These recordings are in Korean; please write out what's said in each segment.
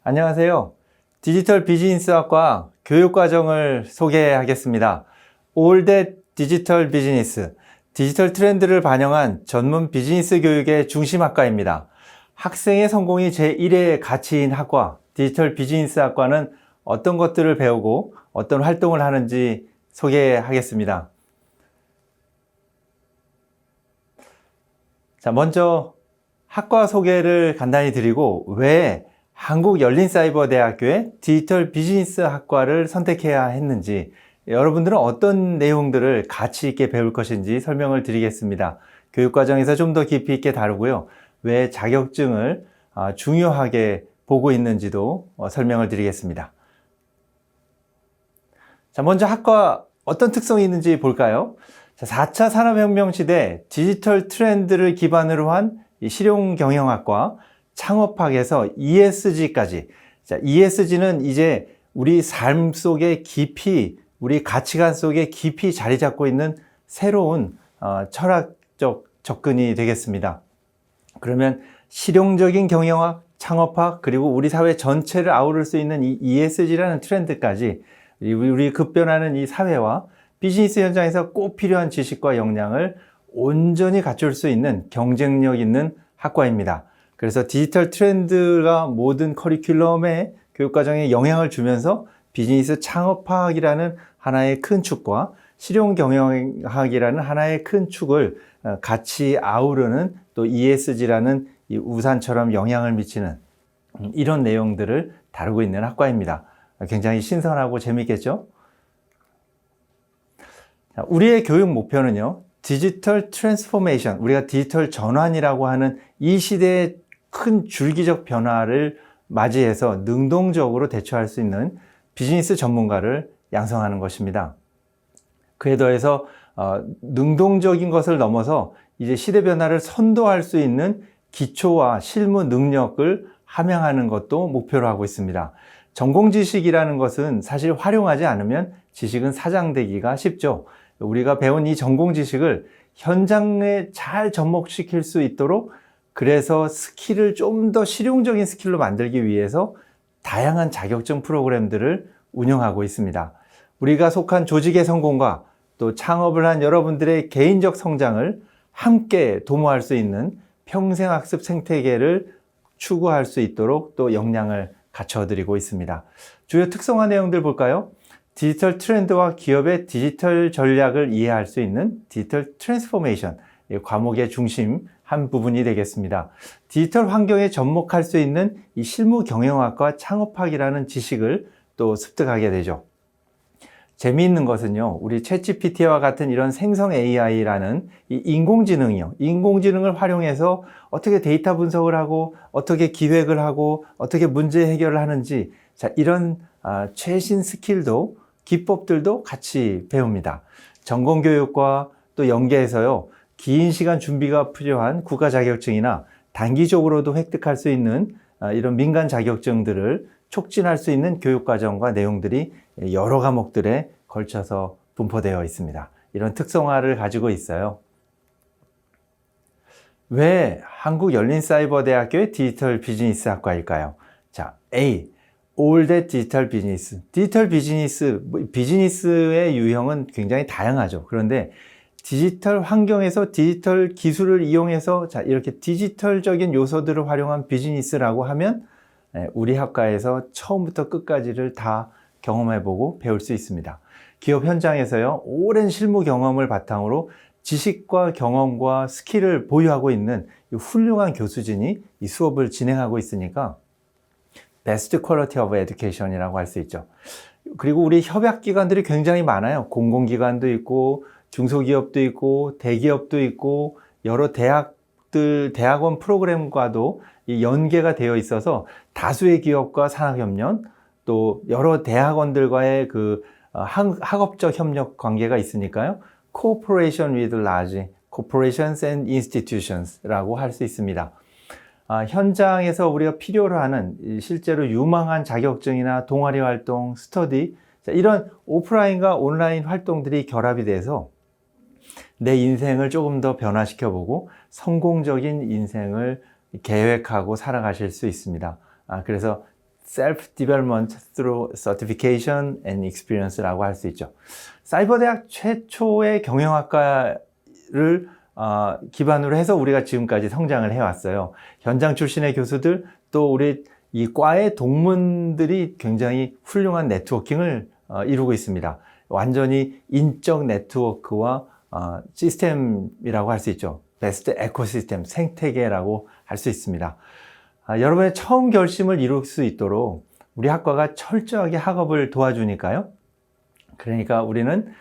안녕하세요. 디지털 비즈니스학과 교육과정을 소개하겠습니다. All That 디지털 비즈니스, 디지털 트렌드를 반영한 전문 비즈니스 교육의 중심학과입니다. 학생의 성공이 제1의 가치인 학과, 디지털 비즈니스학과는 어떤 것들을 배우고 어떤 활동을 하는지 소개하겠습니다. 자, 먼저 학과 소개를 간단히 드리고 왜 한국열린사이버대학교의 디지털 비즈니스 학과를 선택해야 했는지, 여러분들은 어떤 내용들을 가치 있게 배울 것인지 설명을 드리겠습니다. 교육과정에서 좀 더 깊이 있게 다루고요. 왜 자격증을 중요하게 보고 있는지도 설명을 드리겠습니다. 자, 먼저 학과 어떤 특성이 있는지 볼까요? 자, 4차 산업혁명 시대 디지털 트렌드를 기반으로 한 실용경영학과, 창업학에서 ESG까지. 자, ESG는 이제 우리 삶 속에 깊이, 우리 가치관 속에 깊이 자리 잡고 있는 새로운 철학적 접근이 되겠습니다. 그러면 실용적인 경영학, 창업학, 그리고 우리 사회 전체를 아우를 수 있는 이 ESG라는 트렌드까지 우리 급변하는 이 사회와 비즈니스 현장에서 꼭 필요한 지식과 역량을 온전히 갖출 수 있는 경쟁력 있는 학과입니다. 그래서 디지털 트렌드가 모든 커리큘럼에 교육과정에 영향을 주면서 비즈니스 창업학이라는 하나의 큰 축과 실용경영학이라는 하나의 큰 축을 같이 아우르는, 또 ESG라는 이 우산처럼 영향을 미치는 이런 내용들을 다루고 있는 학과입니다. 굉장히 신선하고 재밌겠죠? 우리의 교육 목표는요, 디지털 트랜스포메이션, 우리가 디지털 전환이라고 하는 이 시대의 큰 줄기적 변화를 맞이해서 능동적으로 대처할 수 있는 비즈니스 전문가를 양성하는 것입니다. 그에 더해서 능동적인 것을 넘어서 이제 시대 변화를 선도할 수 있는 기초와 실무 능력을 함양하는 것도 목표로 하고 있습니다. 전공 지식이라는 것은 사실 활용하지 않으면 지식은 사장되기가 쉽죠. 우리가 배운 이 전공 지식을 현장에 잘 접목시킬 수 있도록, 그래서 스킬을 좀 더 실용적인 스킬로 만들기 위해서 다양한 자격증 프로그램들을 운영하고 있습니다. 우리가 속한 조직의 성공과 또 창업을 한 여러분들의 개인적 성장을 함께 도모할 수 있는 평생학습 생태계를 추구할 수 있도록 또 역량을 갖춰드리고 있습니다. 주요 특성화 내용들 볼까요? 디지털 트렌드와 기업의 디지털 전략을 이해할 수 있는 디지털 트랜스포메이션, 과목의 중심 한 부분이 되겠습니다. 디지털 환경에 접목할 수 있는 이 실무 경영학과 창업학이라는 지식을 또 습득하게 되죠. 재미있는 것은요, 우리 챗GPT와 같은 이런 생성 AI라는 이 인공지능이요, 인공지능을 활용해서 어떻게 데이터 분석을 하고 어떻게 기획을 하고 어떻게 문제 해결을 하는지, 자, 이런 최신 스킬도 기법들도 같이 배웁니다. 전공교육과 또 연계해서요, 긴 시간 준비가 필요한 국가 자격증이나 단기적으로도 획득할 수 있는 이런 민간 자격증들을 촉진할 수 있는 교육과정과 내용들이 여러 과목들에 걸쳐서 분포되어 있습니다. 이런 특성화를 가지고 있어요. 왜 한국열린사이버대학교의 디지털 비즈니스 학과일까요? 자, A. All That 디지털 비즈니스. 디지털 비즈니스의 유형은 굉장히 다양하죠. 그런데 디지털 환경에서 디지털 기술을 이용해서 이렇게 디지털적인 요소들을 활용한 비즈니스라고 하면 우리 학과에서 처음부터 끝까지를 다 경험해보고 배울 수 있습니다. 기업 현장에서요, 오랜 실무 경험을 바탕으로 지식과 경험과 스킬을 보유하고 있는 훌륭한 교수진이 이 수업을 진행하고 있으니까 베스트 퀄리티 오브 에듀케이션이라고 할 수 있죠. 그리고 우리 협약기관들이 굉장히 많아요. 공공기관도 있고 중소기업도 있고 대기업도 있고 여러 대학원 프로그램과도 연계가 되어 있어서 다수의 기업과 산학협력, 또 여러 대학원들과의 그 학업적 협력 관계가 있으니까요, Cooperation with Large Corporations and Institutions라고 할 수 있습니다. 현장에서 우리가 필요로 하는 실제로 유망한 자격증이나 동아리 활동, 스터디, 이런 오프라인과 온라인 활동들이 결합이 돼서 내 인생을 조금 더 변화시켜보고 성공적인 인생을 계획하고 살아가실 수 있습니다. 그래서 self-development through certification and experience라고 할 수 있죠. 사이버대학 최초의 경영학과를 기반으로 해서 우리가 지금까지 성장을 해왔어요. 현장 출신의 교수들, 또 우리 이 과의 동문들이 굉장히 훌륭한 네트워킹을 이루고 있습니다. 완전히 인적 네트워크와 시스템이라고 할 수 있죠. 베스트 에코시스템, 생태계라고 할 수 있습니다. 여러분의 처음 결심을 이룰 수 있도록 우리 학과가 철저하게 학업을 도와주니까요. 그러니까 우리는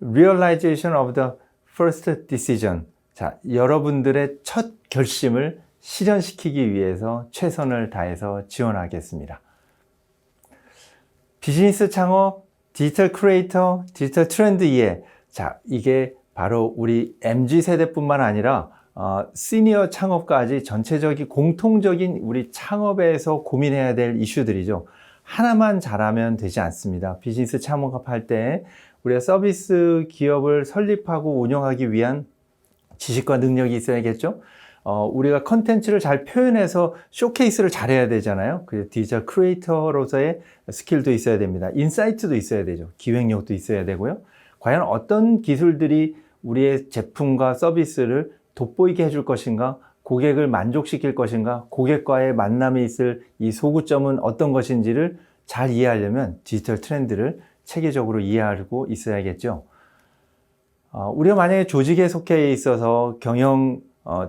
realization of the first decision. 자, 여러분들의 첫 결심을 실현시키기 위해서 최선을 다해서 지원하겠습니다. 비즈니스 창업, 디지털 크리에이터, 디지털 트렌드 이해. 자, 이게 바로 우리 MZ세대뿐만 아니라 시니어 창업까지 전체적인 공통적인 우리 창업에서 고민해야 될 이슈들이죠. 하나만 잘하면 되지 않습니다. 비즈니스 창업할 때 우리가 서비스 기업을 설립하고 운영하기 위한 지식과 능력이 있어야겠죠. 우리가 컨텐츠를 잘 표현해서 쇼케이스를 잘해야 되잖아요. 그 디지털 크리에이터로서의 스킬도 있어야 됩니다. 인사이트도 있어야 되죠. 기획력도 있어야 되고요. 과연 어떤 기술들이 우리의 제품과 서비스를 돋보이게 해줄 것인가, 고객을 만족시킬 것인가, 고객과의 만남이 있을 이 소구점은 어떤 것인지를 잘 이해하려면 디지털 트렌드를 체계적으로 이해하고 있어야겠죠. 우리가 만약에 조직에 속해 있어서 경영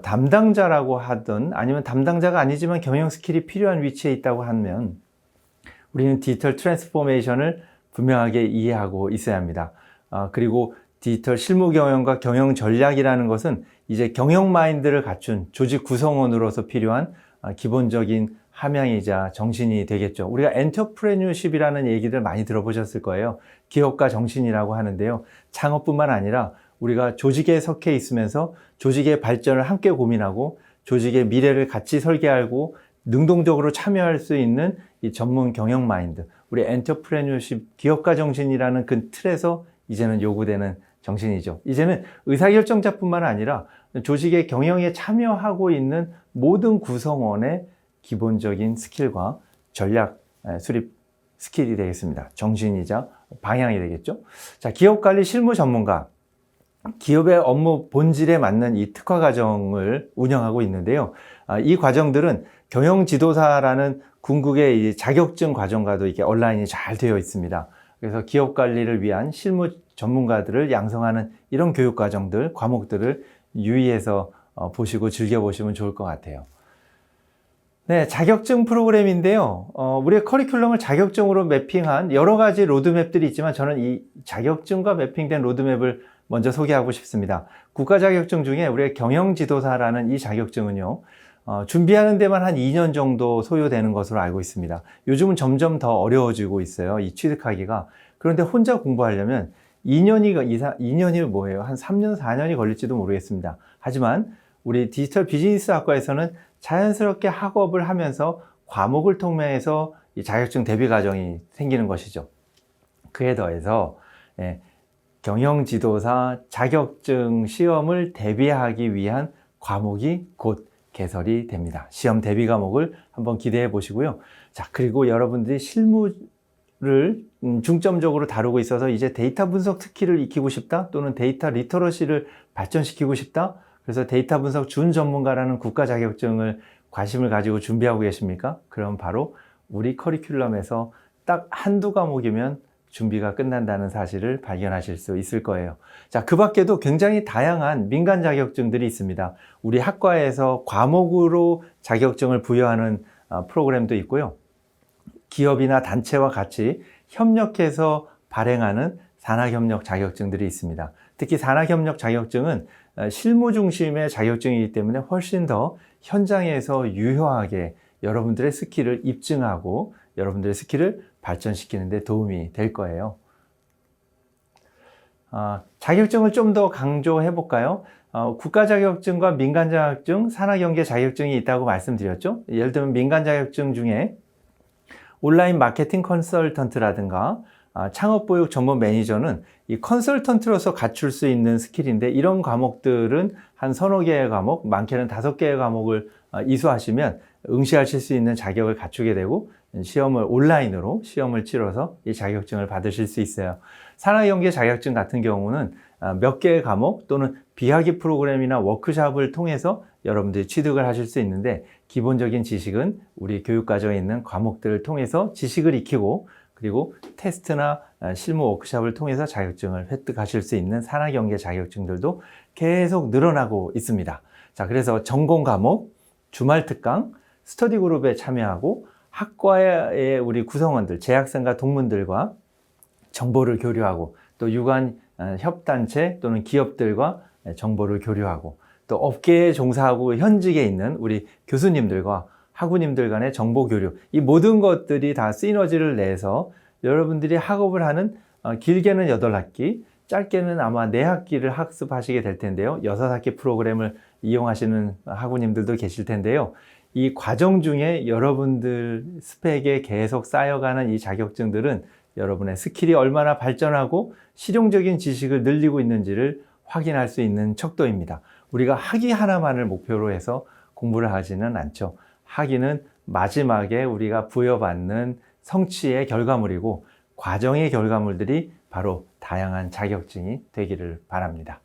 담당자라고 하든 아니면 담당자가 아니지만 경영 스킬이 필요한 위치에 있다고 하면 우리는 디지털 트랜스포메이션을 분명하게 이해하고 있어야 합니다. 그리고 디지털 실무 경영과 경영 전략이라는 것은 이제 경영 마인드를 갖춘 조직 구성원으로서 필요한 기본적인 함양이자 정신이 되겠죠. 우리가 엔터프레뉴십이라는 얘기들 많이 들어보셨을 거예요. 기업가 정신이라고 하는데요. 창업뿐만 아니라 우리가 조직에 속해 있으면서 조직의 발전을 함께 고민하고 조직의 미래를 같이 설계하고 능동적으로 참여할 수 있는 이 전문 경영 마인드, 우리 엔터프레뉴십 기업가 정신이라는 그 틀에서 이제는 요구되는 정신이죠. 이제는 의사결정자뿐만 아니라 조직의 경영에 참여하고 있는 모든 구성원의 기본적인 스킬과 전략 수립 스킬이 되겠습니다. 정신이자 방향이 되겠죠. 자, 기업관리 실무 전문가, 기업의 업무 본질에 맞는 이 특화 과정을 운영하고 있는데요. 이 과정들은 경영지도사라는 궁극의 이 자격증 과정과도 이게 온라인이 잘 되어 있습니다. 그래서 기업 관리를 위한 실무 전문가들을 양성하는 이런 교육 과정들, 과목들을 유의해서 보시고 즐겨보시면 좋을 것 같아요. 네, 자격증 프로그램인데요. 우리의 커리큘럼을 자격증으로 매핑한 여러 가지 로드맵들이 있지만 저는 이 자격증과 매핑된 로드맵을 먼저 소개하고 싶습니다. 국가 자격증 중에 우리의 경영지도사라는 이 자격증은요, 준비하는 데만 한 2년 정도 소요되는 것으로 알고 있습니다. 요즘은 점점 더 어려워지고 있어요. 이 취득하기가. 그런데 혼자 공부하려면 2년이 뭐예요? 한 3년, 4년이 걸릴지도 모르겠습니다. 하지만 우리 디지털 비즈니스 학과에서는 자연스럽게 학업을 하면서 과목을 통해서 이 자격증 대비 과정이 생기는 것이죠. 그에 더해서 경영지도사 자격증 시험을 대비하기 위한 과목이 곧 개설이 됩니다. 시험 대비 과목을 한번 기대해 보시고요. 자, 그리고 여러분들이 실무를 중점적으로 다루고 있어서 이제 데이터 분석 스킬을 익히고 싶다, 또는 데이터 리터러시를 발전시키고 싶다, 그래서 데이터 분석 준 전문가라는 국가 자격증을 관심을 가지고 준비하고 계십니까? 그럼 바로 우리 커리큘럼에서 딱 한두 과목이면 준비가 끝난다는 사실을 발견하실 수 있을 거예요. 자, 그 밖에도 굉장히 다양한 민간 자격증들이 있습니다. 우리 학과에서 과목으로 자격증을 부여하는 프로그램도 있고요. 기업이나 단체와 같이 협력해서 발행하는 산학협력 자격증들이 있습니다. 특히 산학협력 자격증은 실무 중심의 자격증이기 때문에 훨씬 더 현장에서 유효하게 여러분들의 스킬을 입증하고 여러분들의 스킬을 발전시키는 데 도움이 될 거예요. 자격증을 좀 더 강조해 볼까요? 국가 자격증과 민간 자격증, 산학연계 자격증이 있다고 말씀드렸죠. 예를 들면 민간 자격증 중에 온라인 마케팅 컨설턴트라든가 창업보육 전문 매니저는 이 컨설턴트로서 갖출 수 있는 스킬인데, 이런 과목들은 한 서너 개의 과목, 많게는 5개의 과목을 이수하시면 응시하실 수 있는 자격을 갖추게 되고 시험을 온라인으로 시험을 치러서 이 자격증을 받으실 수 있어요. 산학연계 자격증 같은 경우는 몇 개의 과목 또는 비학기 프로그램이나 워크숍을 통해서 여러분들이 취득을 하실 수 있는데, 기본적인 지식은 우리 교육과정에 있는 과목들을 통해서 지식을 익히고, 그리고 테스트나 실무 워크숍을 통해서 자격증을 획득하실 수 있는 산학연계 자격증들도 계속 늘어나고 있습니다. 자, 그래서 전공 과목, 주말 특강, 스터디 그룹에 참여하고 학과의 우리 구성원들, 재학생과 동문들과 정보를 교류하고, 또 유관 협단체 또는 기업들과 정보를 교류하고, 또 업계에 종사하고 현직에 있는 우리 교수님들과 학우님들 간의 정보 교류, 이 모든 것들이 다 시너지를 내서 여러분들이 학업을 하는 길게는 8학기, 짧게는 아마 4학기를 학습하시게 될 텐데요. 6학기 프로그램을 이용하시는 학우님들도 계실 텐데요. 이 과정 중에 여러분들 스펙에 계속 쌓여가는 이 자격증들은 여러분의 스킬이 얼마나 발전하고 실용적인 지식을 늘리고 있는지를 확인할 수 있는 척도입니다. 우리가 학위 하나만을 목표로 해서 공부를 하지는 않죠. 학위는 마지막에 우리가 부여받는 성취의 결과물이고, 과정의 결과물들이 바로 다양한 자격증이 되기를 바랍니다.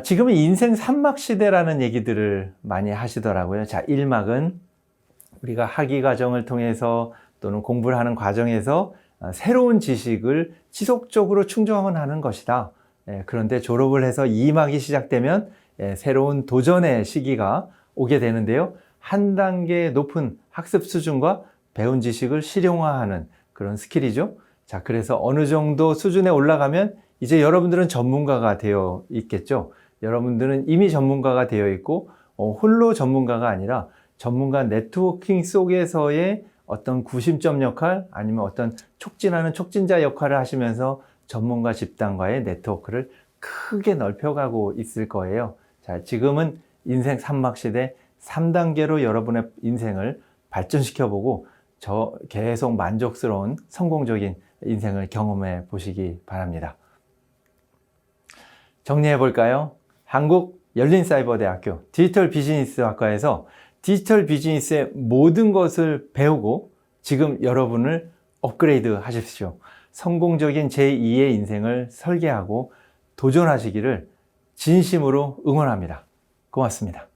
지금은 인생 3막 시대라는 얘기들을 많이 하시더라고요. 자, 1막은 우리가 학위 과정을 통해서 또는 공부를 하는 과정에서 새로운 지식을 지속적으로 충족하는 것이다. 그런데 졸업을 해서 2막이 시작되면 새로운 도전의 시기가 오게 되는데요. 한 단계 높은 학습 수준과 배운 지식을 실용화하는 그런 스킬이죠. 자, 그래서 어느 정도 수준에 올라가면 이제 여러분들은 전문가가 되어 있겠죠. 여러분들은 이미 전문가가 되어 있고, 홀로 전문가가 아니라 전문가 네트워킹 속에서의 어떤 구심점 역할, 아니면 어떤 촉진하는 촉진자 역할을 하시면서 전문가 집단과의 네트워크를 크게 넓혀가고 있을 거예요. 자, 지금은 인생 3막 시대 3단계로 여러분의 인생을 발전시켜보고 계속 만족스러운 성공적인 인생을 경험해 보시기 바랍니다. 정리해 볼까요? 한국열린사이버대학교 디지털비즈니스학과에서 디지털 비즈니스의 모든 것을 배우고 지금 여러분을 업그레이드 하십시오. 성공적인 제2의 인생을 설계하고 도전하시기를 진심으로 응원합니다. 고맙습니다.